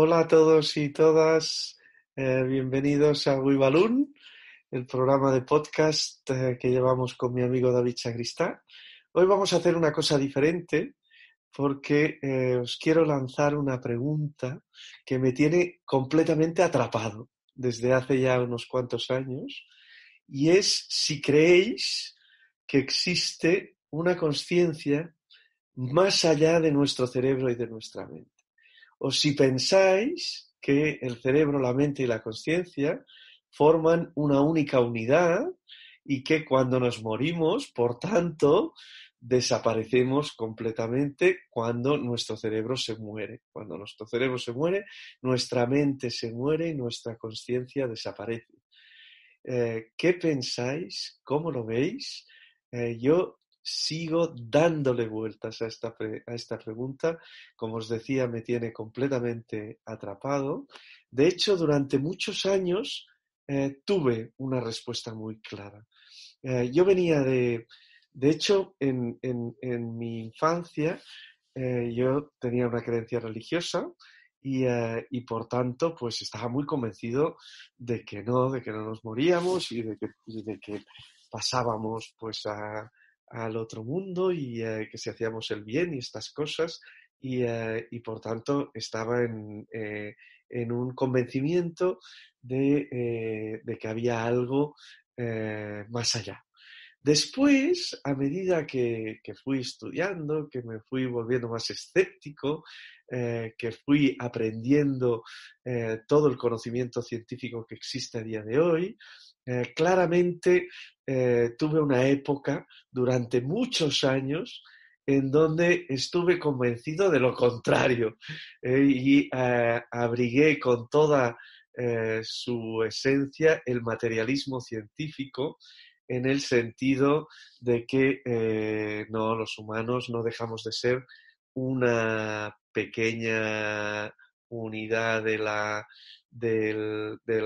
Hola a todos y todas, bienvenidos a Wibalún, el programa de podcast que llevamos con mi amigo David Sagristá. Hoy vamos a hacer una cosa diferente porque os quiero lanzar una pregunta que me tiene completamente atrapado desde hace ya unos cuantos años, y es si creéis que existe una conciencia más allá de nuestro cerebro y de nuestra mente. O si pensáis que el cerebro, la mente y la consciencia forman una única unidad y que cuando nos morimos, por tanto, desaparecemos completamente cuando nuestro cerebro se muere. Cuando nuestro cerebro se muere, nuestra mente se muere y nuestra consciencia desaparece. ¿Qué pensáis? ¿Cómo lo veis? Yo sigo dándole vueltas a esta pregunta. Como os decía, me tiene completamente atrapado. De hecho, durante muchos años tuve una respuesta muy clara. Yo venía de hecho, en mi infancia, yo tenía una creencia religiosa y por tanto, pues estaba muy convencido de que no nos moríamos y de que pasábamos pues al otro mundo y que si hacíamos el bien y estas cosas y por tanto estaba en un convencimiento de que había algo más allá. Después, a medida que fui estudiando, que me fui volviendo más escéptico, que fui aprendiendo todo el conocimiento científico que existe a día de hoy, claramente tuve una época durante muchos años en donde estuve convencido de lo contrario y abrigué con toda su esencia el materialismo científico, en el sentido de que no, los humanos no dejamos de ser una pequeña unidad de la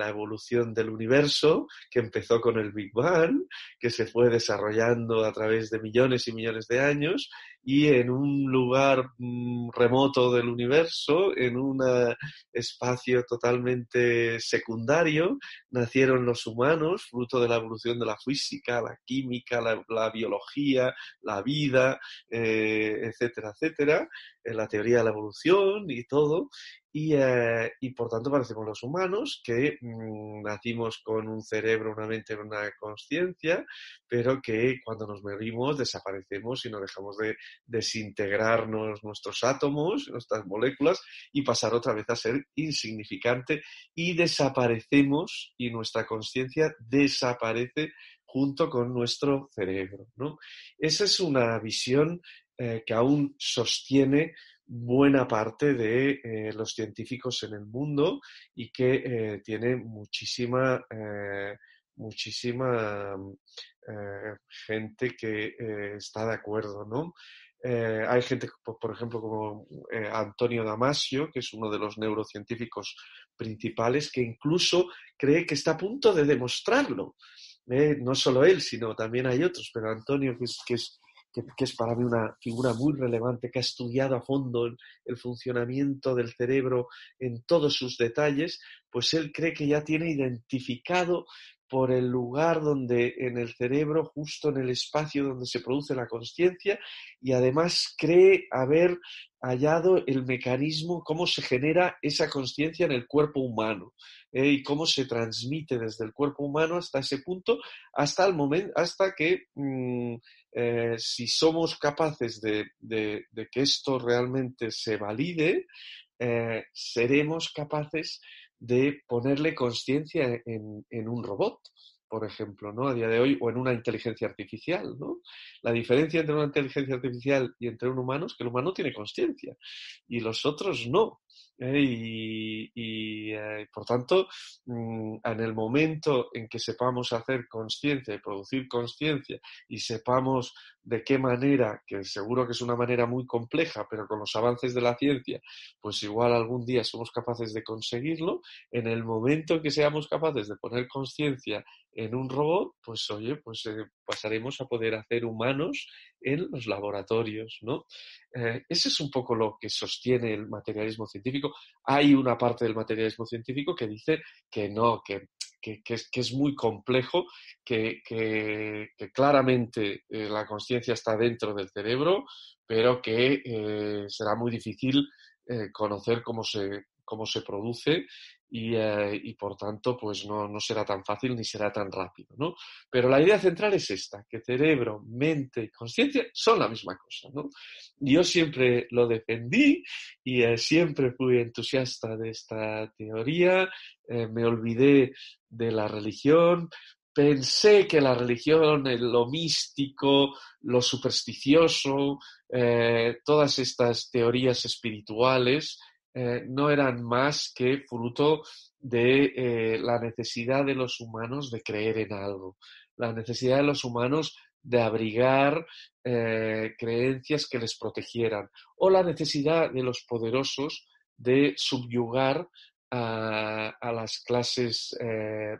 evolución del universo, que empezó con el Big Bang, que se fue desarrollando a través de millones y millones de años, y en un lugar remoto del universo, en un espacio totalmente secundario, nacieron los humanos, fruto de la evolución de la física, la química, la biología, la vida, etcétera, etcétera, la teoría de la evolución y todo. Y por tanto parecemos los humanos que nacimos con un cerebro, una mente, una consciencia, pero que cuando nos morimos desaparecemos y no dejamos de desintegrarnos nuestros átomos, nuestras moléculas, y pasar otra vez a ser insignificante, y desaparecemos y nuestra consciencia desaparece junto con nuestro cerebro, ¿no? Esa es una visión que aún sostiene buena parte de los científicos en el mundo y que tiene muchísima gente que está de acuerdo, ¿no? Hay gente, por ejemplo, como Antonio Damasio, que es uno de los neurocientíficos principales, que incluso cree que está a punto de demostrarlo. No solo él, sino también hay otros, pero Antonio, que es para mí una figura muy relevante, que ha estudiado a fondo el funcionamiento del cerebro en todos sus detalles, pues él cree que ya tiene identificado por el lugar donde en el cerebro, justo en el espacio donde se produce la consciencia, y además cree haber hallado el mecanismo, cómo se genera esa consciencia en el cuerpo humano, y cómo se transmite desde el cuerpo humano hasta ese punto, hasta el momento, hasta que si somos capaces de que esto realmente se valide, seremos capaces de ponerle consciencia en un robot, por ejemplo, ¿no? A día de hoy, o en una inteligencia artificial, ¿no? La diferencia entre una inteligencia artificial y entre un humano es que el humano tiene consciencia y los otros no. Por tanto, en el momento en que sepamos hacer consciencia y producir consciencia y sepamos de qué manera, que seguro que es una manera muy compleja, pero con los avances de la ciencia, pues igual algún día somos capaces de conseguirlo. En el momento en que seamos capaces de poner consciencia en un robot, pues oye, pues pasaremos a poder hacer humanos en los laboratorios, ¿no? Ese es un poco lo que sostiene el materialismo científico. Hay una parte del materialismo científico que dice que no, que es muy complejo, que claramente la conciencia está dentro del cerebro, pero que será muy difícil conocer cómo se produce y por tanto pues no será tan fácil ni será tan rápido, ¿no? Pero la idea central es esta, que cerebro, mente y conciencia son la misma cosa, ¿no? Yo siempre lo defendí y siempre fui entusiasta de esta teoría, me olvidé de la religión, pensé que la religión, lo místico, lo supersticioso, todas estas teorías espirituales no eran más que fruto de la necesidad de los humanos de creer en algo, la necesidad de los humanos de abrigar creencias que les protegieran o la necesidad de los poderosos de subyugar a las clases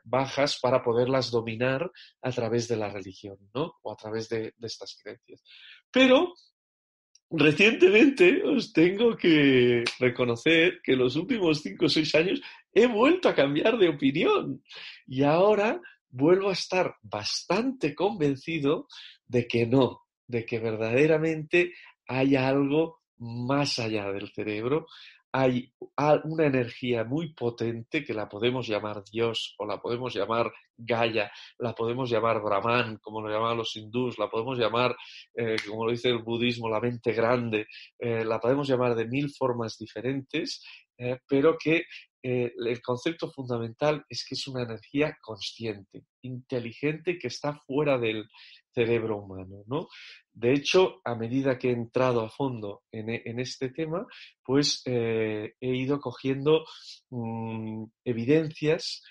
bajas para poderlas dominar a través de la religión, ¿no? O a través de estas creencias. Pero recientemente os tengo que reconocer que en los últimos 5 o 6 años he vuelto a cambiar de opinión y ahora vuelvo a estar bastante convencido de que no, de que verdaderamente hay algo más allá del cerebro, hay una energía muy potente que la podemos llamar Dios o la podemos llamar Gaia, la podemos llamar Brahman, como lo llaman los hindús, la podemos llamar como lo dice el budismo, la mente grande, la podemos llamar de 1000 formas diferentes, pero que el concepto fundamental es que es una energía consciente, inteligente, que está fuera del cerebro humano, ¿no? De hecho, a medida que he entrado a fondo en este tema, pues he ido cogiendo evidencias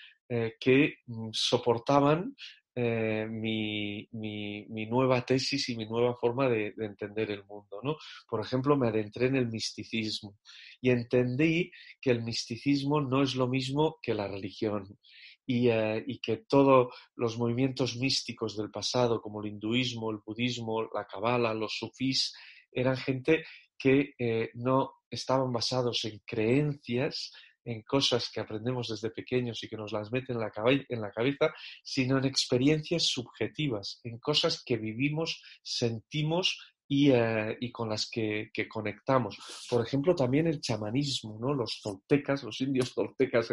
que soportaban mi nueva tesis y mi nueva forma de entender el mundo, ¿no? Por ejemplo, me adentré en el misticismo y entendí que el misticismo no es lo mismo que la religión y que todos los movimientos místicos del pasado, como el hinduismo, el budismo, la cabala, los sufís, eran gente que no estaban basados en creencias, en cosas que aprendemos desde pequeños y que nos las meten en la cabeza, sino en experiencias subjetivas, en cosas que vivimos, sentimos y con las que conectamos. Por ejemplo, también el chamanismo, ¿no? Los toltecas, los indios toltecas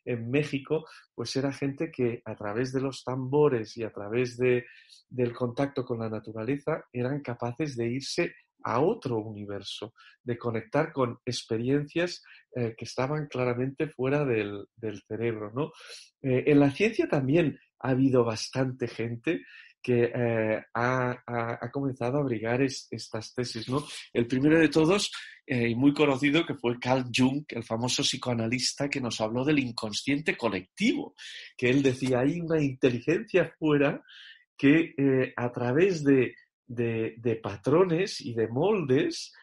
en México, pues era gente que a través de los tambores y a través del contacto con la naturaleza eran capaces de irse a otro universo, de conectar con experiencias que estaban claramente fuera del cerebro, ¿no? En la ciencia también ha habido bastante gente que ha comenzado a abrigar estas tesis, ¿no? El primero de todos, y muy conocido, que fue Carl Jung, el famoso psicoanalista que nos habló del inconsciente colectivo, que él decía, hay una inteligencia fuera que a través de patrones y de moldes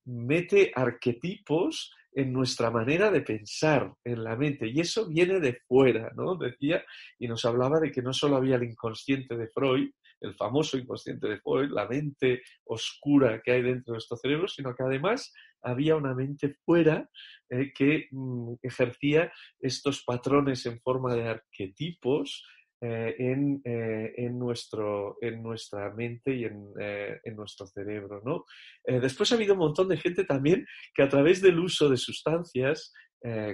mete arquetipos en nuestra manera de pensar en la mente. Y eso viene de fuera, ¿no? Decía, y nos hablaba de que no solo había el inconsciente de Freud, el famoso inconsciente de Freud, la mente oscura que hay dentro de nuestro cerebro, sino que además había una mente fuera que ejercía estos patrones en forma de arquetipos en nuestra mente y en nuestro cerebro, ¿no? Después ha habido un montón de gente también que a través del uso de sustancias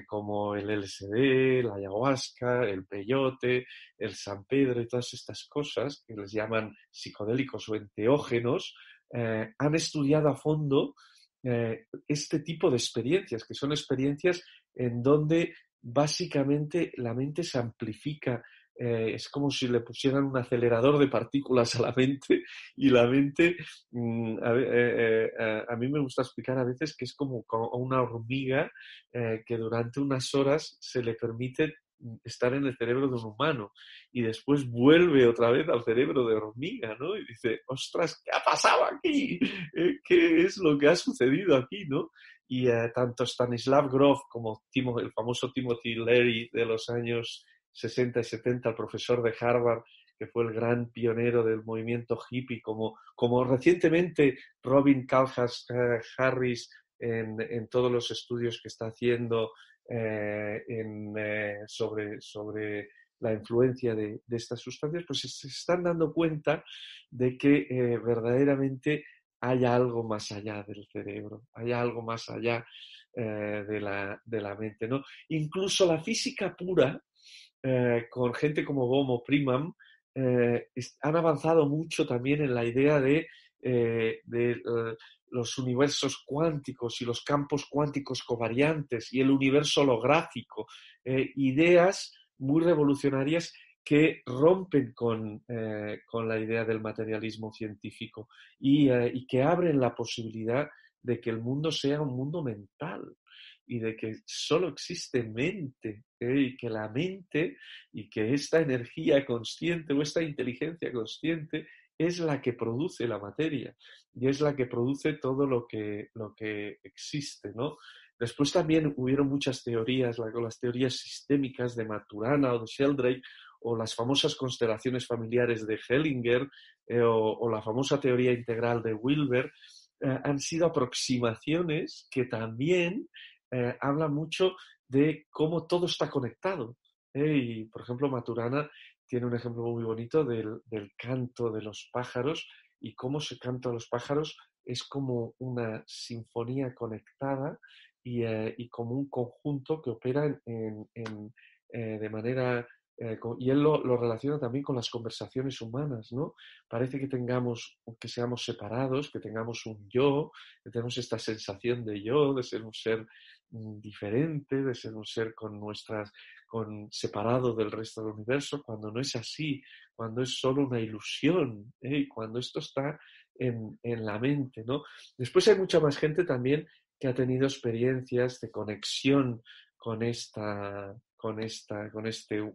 como el LSD, la ayahuasca, el peyote, el San Pedro y todas estas cosas que les llaman psicodélicos o enteógenos, han estudiado a fondo este tipo de experiencias, que son experiencias en donde básicamente la mente se amplifica, es como si le pusieran un acelerador de partículas a la mente y la mente, a mí me gusta explicar a veces que es como una hormiga que durante unas horas se le permite estar en el cerebro de un humano y después vuelve otra vez al cerebro de hormiga, ¿no? Y dice, ostras, ¿qué ha pasado aquí? ¿Qué es lo que ha sucedido aquí, no? Y tanto Stanislav Grof como el famoso Timothy Leary de los años 60 y 70, el profesor de Harvard, que fue el gran pionero del movimiento hippie, como recientemente Robin Calhas Harris en todos los estudios que está haciendo sobre la influencia de estas sustancias, pues se están dando cuenta de que verdaderamente hay algo más allá del cerebro, hay algo más allá de la mente, ¿no? Incluso la física pura, con gente como Bohm o Primam, han avanzado mucho también en la idea de los universos cuánticos y los campos cuánticos covariantes y el universo holográfico, ideas muy revolucionarias que rompen con la idea del materialismo científico y que abren la posibilidad de que el mundo sea un mundo mental y de que solo existe mente, y que la mente y que esta energía consciente o esta inteligencia consciente es la que produce la materia y es la que produce todo lo que existe, ¿no? Después también hubieron muchas teorías, las teorías sistémicas de Maturana o de Sheldrake, o las famosas constelaciones familiares de Hellinger, o la famosa teoría integral de Wilber, han sido aproximaciones que también hablan mucho de cómo todo está conectado. Y, por ejemplo, Maturana tiene un ejemplo muy bonito del canto de los pájaros y cómo ese canto de los pájaros es como una sinfonía conectada y como un conjunto que opera de manera... y él lo relaciona también con las conversaciones humanas, ¿no? Parece que seamos separados, que tengamos un yo, que tenemos esta sensación de yo, de ser un ser diferente, de ser un ser separado del resto del universo, cuando no es así, cuando es solo una ilusión, y cuando esto está en la mente, ¿no? Después hay mucha más gente también que ha tenido experiencias de conexión con este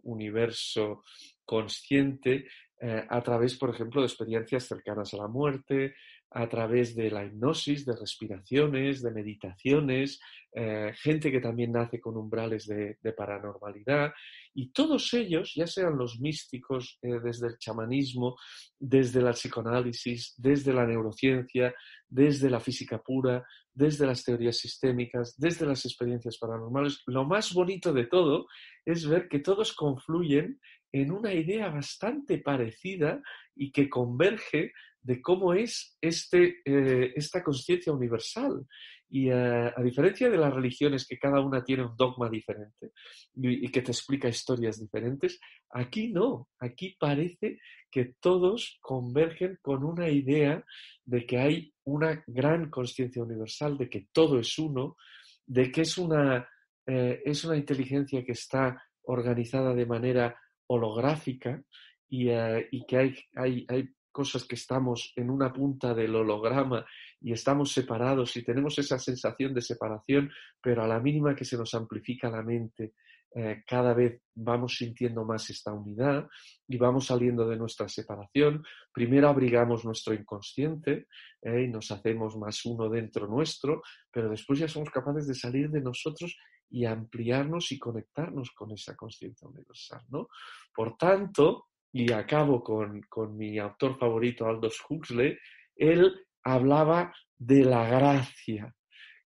universo consciente a través, por ejemplo, de experiencias cercanas a la muerte, a través de la hipnosis, de respiraciones, de meditaciones, gente que también nace con umbrales de paranormalidad, y todos ellos, ya sean los místicos desde el chamanismo, desde la psicoanálisis, desde la neurociencia, desde la física pura, desde las teorías sistémicas, desde las experiencias paranormales, lo más bonito de todo es ver que todos confluyen en una idea bastante parecida y que converge de cómo es esta conciencia universal. Y a diferencia de las religiones, que cada una tiene un dogma diferente y que te explica historias diferentes, aquí no, aquí parece que todos convergen con una idea de que hay una gran conciencia universal, de que todo es uno, de que es una inteligencia que está organizada de manera holográfica y que hay cosas que estamos en una punta del holograma y estamos separados y tenemos esa sensación de separación, pero a la mínima que se nos amplifica la mente, cada vez vamos sintiendo más esta unidad y vamos saliendo de nuestra separación. Primero abrigamos nuestro inconsciente y nos hacemos más uno dentro nuestro, pero después ya somos capaces de salir de nosotros y ampliarnos y conectarnos con esa conciencia universal, ¿no? Por tanto, y acabo con mi autor favorito, Aldous Huxley, él hablaba de la gracia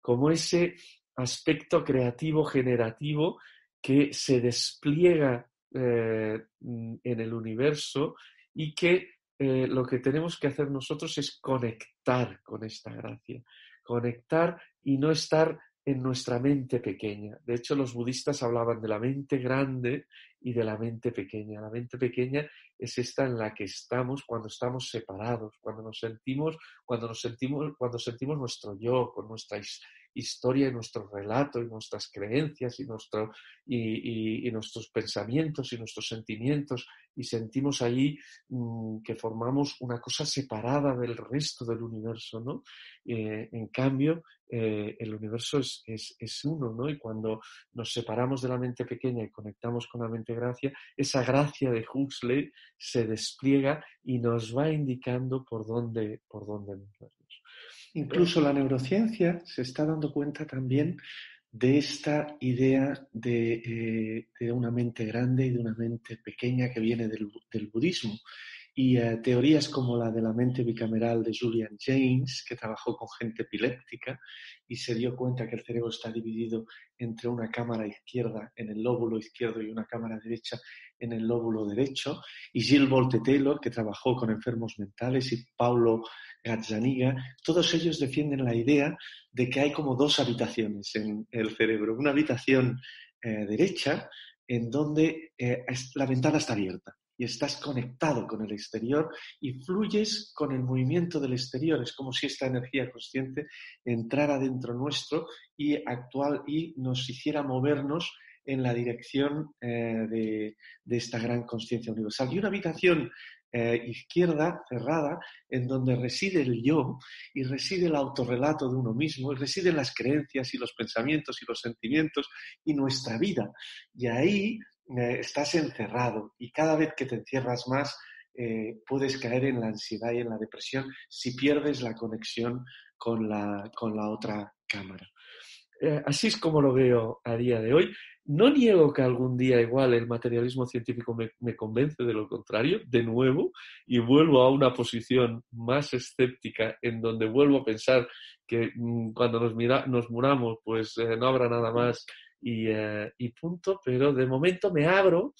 como ese aspecto creativo, generativo, que se despliega en el universo y que lo que tenemos que hacer nosotros es conectar con esta gracia, conectar y no estar en nuestra mente pequeña. De hecho, los budistas hablaban de la mente grande y de la mente pequeña. La mente pequeña es esta en la que estamos cuando estamos separados, cuando sentimos nuestro yo, con nuestra historia y nuestro relato y nuestras creencias y nuestros pensamientos y nuestros sentimientos, y sentimos ahí que formamos una cosa separada del resto del universo, ¿no? En cambio, el universo es uno, ¿no? Y cuando nos separamos de la mente pequeña y conectamos con la mente gracia, esa gracia de Huxley se despliega y nos va indicando por dónde movernos. Incluso la neurociencia se está dando cuenta también de esta idea de una mente grande y de una mente pequeña que viene del budismo. Y teorías como la de la mente bicameral de Julian Jaynes, que trabajó con gente epiléptica y se dio cuenta que el cerebro está dividido entre una cámara izquierda en el lóbulo izquierdo y una cámara derecha en el lóbulo derecho, y Jill Bolte Taylor, que trabajó con enfermos mentales, y Paulo Gazzaniga, todos ellos defienden la idea de que hay como dos habitaciones en el cerebro. Una habitación derecha, en donde la ventana está abierta y estás conectado con el exterior y fluyes con el movimiento del exterior. Es como si esta energía consciente entrara dentro nuestro y nos hiciera movernos en la dirección de esta gran consciencia universal. Y una habitación izquierda, cerrada, en donde reside el yo y reside el autorrelato de uno mismo y residen las creencias y los pensamientos y los sentimientos y nuestra vida. Y ahí estás encerrado, y cada vez que te encierras más puedes caer en la ansiedad y en la depresión si pierdes la conexión con la otra cámara. Así es como lo veo a día de hoy. No niego que algún día igual el materialismo científico me convence de lo contrario, de nuevo, y vuelvo a una posición más escéptica en donde vuelvo a pensar que cuando nos muramos pues no habrá nada más y punto, pero de momento me abro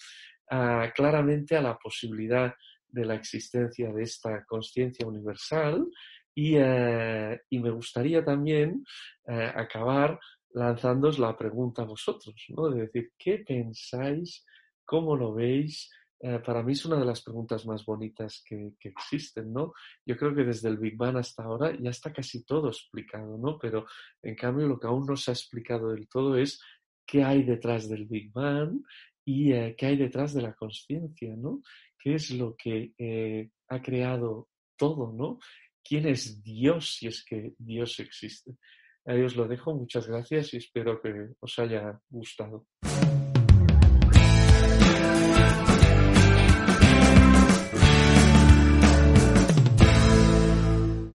claramente a la posibilidad de la existencia de esta consciencia universal y me gustaría también acabar lanzándoos la pregunta a vosotros, ¿no? De decir, ¿qué pensáis? ¿Cómo lo veis? Para mí es una de las preguntas más bonitas que existen, ¿no? Yo creo que desde el Big Bang hasta ahora ya está casi todo explicado, ¿no? Pero en cambio lo que aún no se ha explicado del todo es qué hay detrás del Big Bang y qué hay detrás de la consciencia, ¿no? ¿Qué es lo que ha creado todo, ¿no? ¿Quién es Dios si es que Dios existe? Ahí os lo dejo, muchas gracias y espero que os haya gustado.